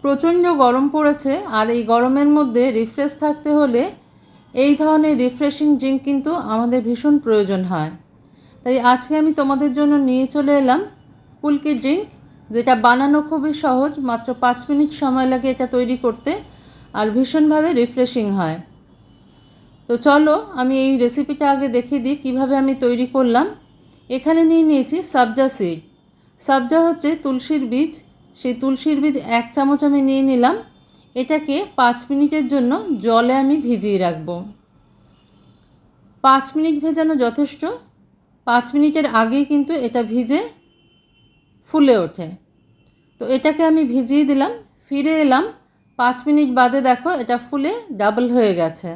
প্রচণ্ড গরম পড়েছে, আর এই গরমের মধ্যে রিফ্রেশ থাকতে হলে এই ধরনের রিফ্রেশিং ড্রিঙ্ক কিন্তু আমাদের ভীষণ প্রয়োজন হয়। তাই আজকে আমি তোমাদের জন্য নিয়ে চলে এলাম কুলকি ড্রিঙ্ক, যেটা বানানো খুবই সহজ, মাত্র 5 মিনিট সময় লাগে এটা তৈরি করতে, আর ভীষণভাবে রিফ্রেশিং হয়। তো চলো আমি এই রেসিপিটা আগে দেখিয়ে দিই কীভাবে আমি তৈরি করলাম। এখানে নিয়েছি সবজা সিড। সবজা হচ্ছে তুলসীর বীজ। সেই তুলসীর বীজ 1 চামচ আমি নিয়ে নিলাম। এটাকে 5 মিনিটের জন্য জলে আমি ভিজিয়ে রাখবো। 5 মিনিট ভেজানো যথেষ্ট। 5 মিনিটের আগেই কিন্তু এটা ভিজে ফুলে ওঠে। তো এটাকে আমি ভিজিয়ে দিলাম, ফিরে এলাম 5 মিনিট বাদে, দেখো এটা ফুলে ডাবল হয়ে গেছে।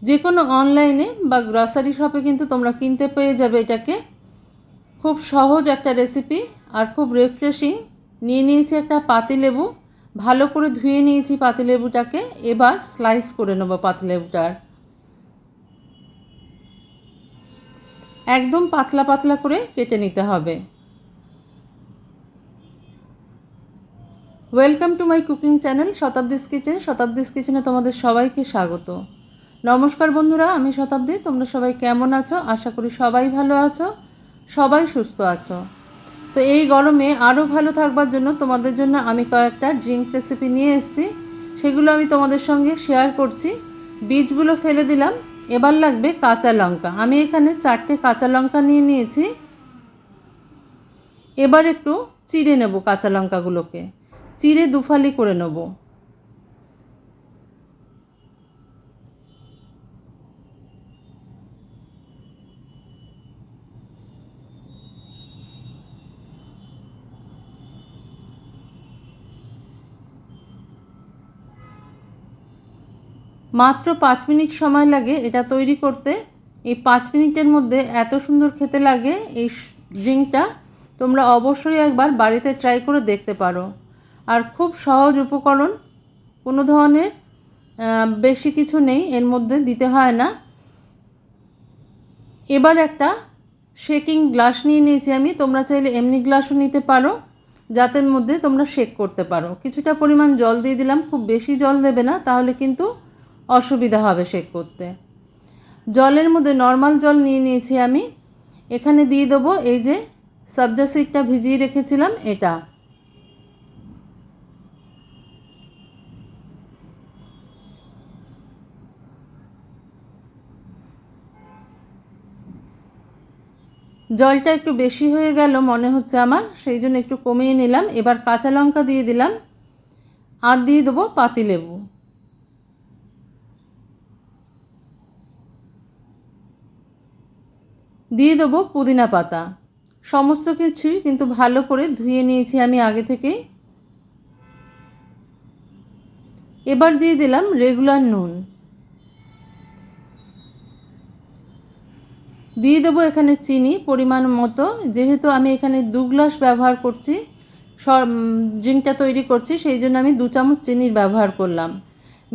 যে কোনো অনলাইনে বা গ্রসারি শপে কিন্তু তোমরা কিনতে পেয়ে যাবে এটাকে। খুব সহজ একটা রেসিপি আর খুব রিফ্রেশিং। নিয়েছি একটা পাতিলেবু, ভালো করে ধুয়ে নিয়েছি পাতিলেবুটাকে। এবার স্লাইস করে নেব পাতিলেবুটার, একদম পাতলা পাতলা করে কেটে নিতে হবে। Welcome to my cooking channel Shatabdi's kitchen. Shatabdi's কিচেনে তোমাদের সবাইকে স্বাগত। নমস্কার বন্ধুরা, আমি শতাব্দী। তোমরা সবাই কেমন আছো? আশা করি সবাই ভালো আছো, সবাই সুস্থ আছো। তো এই গরমে আরও ভালো থাকবার জন্য তোমাদের জন্য আমি কয়েকটা ড্রিঙ্ক রেসিপি নিয়ে এসেছি, সেগুলো আমি তোমাদের সঙ্গে শেয়ার করছি। বীজগুলো ফেলে দিলাম। এবার লাগবে কাঁচা লঙ্কা। আমি এখানে 4টে কাঁচা লঙ্কা নিয়েছি। এবার একটু চিড়ে নেব, কাঁচা লঙ্কাগুলোকে চিড়ে দুফালি করে নেব। মাত্র 5 মিনিট সময় লাগে এটা তৈরি করতে। এই 5 মিনিটের মধ্যে এত সুন্দর খেতে লাগে এই ড্রিঙ্কটা। তোমরা অবশ্যই একবার বাড়িতে ট্রাই করে দেখতে পারো। আর খুব সহজ উপকরণ, কোনো ধরনের বেশি কিছু নেই এর মধ্যে, দিতে হয় না। এবার একটা শেকিং গ্লাস নিয়েছি আমি। তোমরা চাইলে এমনি গ্লাসও নিতে পারো, যাতের মধ্যে তোমরা শেক করতে পারো। কিছুটা পরিমাণ জল দিয়ে দিলাম, খুব বেশি জল দেবে না, তাহলে কিন্তু অসুবিধা হবে শেক করতে। জলের মধ্যে নর্মাল জল নিয়েছি আমি। এখানে দিয়ে দেবো এই যে সবজা সিডটা ভিজিয়ে রেখেছিলাম, এটা। জলটা একটু বেশি হয়ে গেল মনে হচ্ছে আমার, সেই জন্য একটু কমিয়ে নিলাম। এবার কাঁচা লঙ্কা দিয়ে দিলাম, আর দিয়ে দেবো পাতিলেবু। দিয়ে দেবো পুদিনা পাতা। সমস্ত কিছুই কিন্তু ভালো করে ধুয়ে নিয়েছি আমি আগে থেকেই। এবার দিয়ে দিলাম রেগুলার নুন। দিয়ে দেবো এখানে চিনি পরিমাণ মতো। যেহেতু আমি এখানে 2 গ্লাস ব্যবহার করছি, ড্রিঙ্কটা তৈরি করছি, সেই জন্য আমি 2 চামচ চিনির ব্যবহার করলাম।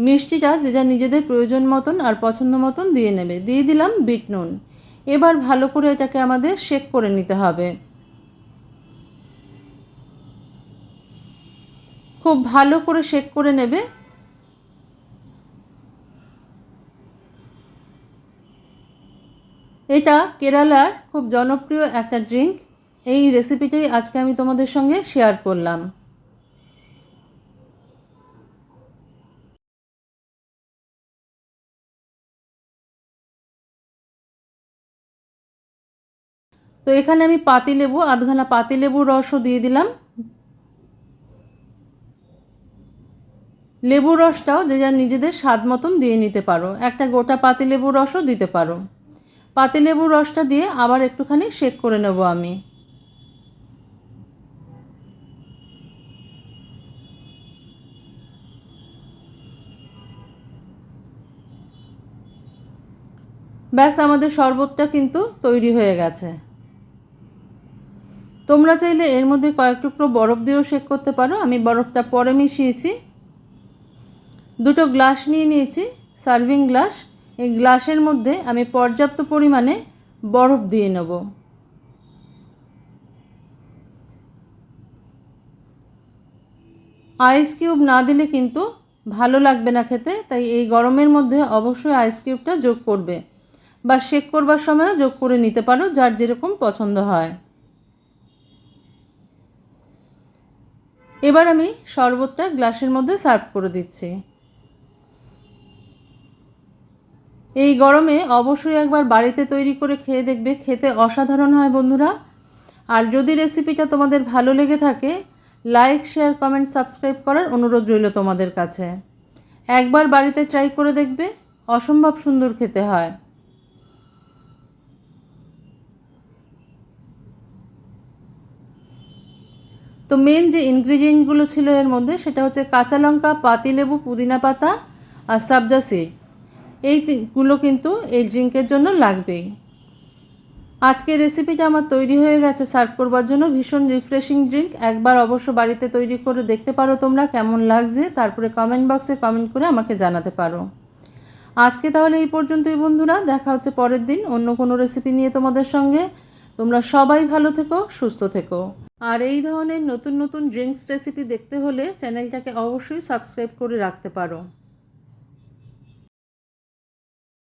মিষ্টিটা যে যা নিজেদের প্রয়োজন মতন আর পছন্দ মতন দিয়ে নেবে। দিয়ে দিলাম বিট নুন। এবার ভালো করে এটাকে আমাদের শেক করে নিতে হবে। খুব ভালো করে শেক করে নেবে। এটা কেরালার খুব জনপ্রিয় একটা ড্রিঙ্ক। এই রেসিপিটাই আজকে আমি তোমাদের সঙ্গে শেয়ার করলাম। তো এখানে আমি পাতিলেবু, আধখানা পাতিলেবুর রসও দিয়ে দিলাম। লেবুর রসটাও যে যার নিজেদের স্বাদ মতন দিয়ে নিতে পারো। একটা গোটা পাতিলেবুর রসও দিতে পারো। পাতিলেবুর রসটা দিয়ে আবার একটুখানি শেক করে নেব আমি। ব্যাস, আমাদের শরবতটা কিন্তু তৈরি হয়ে গেছে। তোমরা চাইলে এর মধ্যে কয়েক টুকরো বরফ দিয়েও শেক করতে পারো। আমি বরফটা পরে মিশিয়েছি। 2টো গ্লাস নিয়েছি, সার্ভিং গ্লাস। এই গ্লাসের মধ্যে আমি পর্যাপ্ত পরিমাণে বরফ দিয়ে নেব। আইস কিউব না দিলে কিন্তু ভালো লাগবে না খেতে, তাই এই গরমের মধ্যে অবশ্যই আইস কিউবটা যোগ করবে, বা শেক করবার সময়ও যোগ করে নিতে পারো, যার যেরকম পছন্দ হয়। এবার আমি শরবতটা গ্লাসের মধ্যে সার্ভ করে দিচ্ছি। এই গরমে অবশ্যই একবার বাড়িতে তৈরি করে খেয়ে দেখবে, খেতে অসাধারণ হয় বন্ধুরা। আর যদি রেসিপিটা তোমাদের ভালো লেগে থাকে, লাইক, শেয়ার, কমেন্ট, সাবস্ক্রাইব করার অনুরোধ রইল তোমাদের কাছে। একবার বাড়িতে ট্রাই করে দেখবে, অসম্ভব সুন্দর খেতে হয়। তো মেন যে ইনগ্রিডিয়েন্টগুলো ছিল এর মধ্যে, সেটা হচ্ছে কাঁচা লঙ্কা, পাতিলেবু, পুদিনা পাতা আর সবজা সিড। এইগুলো কিন্তু এই ড্রিঙ্কের জন্য লাগবেই। আজকের রেসিপিটা আমার তৈরি হয়ে গেছে সার্ভ করবার জন্য। ভীষণ রিফ্রেশিং ড্রিঙ্ক, একবার অবশ্য বাড়িতে তৈরি করে দেখতে পারো তোমরা কেমন লাগছে, তারপরে কমেন্ট বক্সে কমেন্ট করে আমাকে জানাতে পারো। আজকে তাহলে এই পর্যন্তই বন্ধুরা, দেখা হচ্ছে পরের দিন অন্য কোনো রেসিপি নিয়ে তোমাদের সঙ্গে। তোমরা সবাই ভালো থেকো, সুস্থ থেকো। আর এই ধরনের নতুন নতুন ড্রিঙ্কস রেসিপি দেখতে হলে চ্যানেলটাকে অবশ্যই সাবস্ক্রাইব করে রাখতে পারো।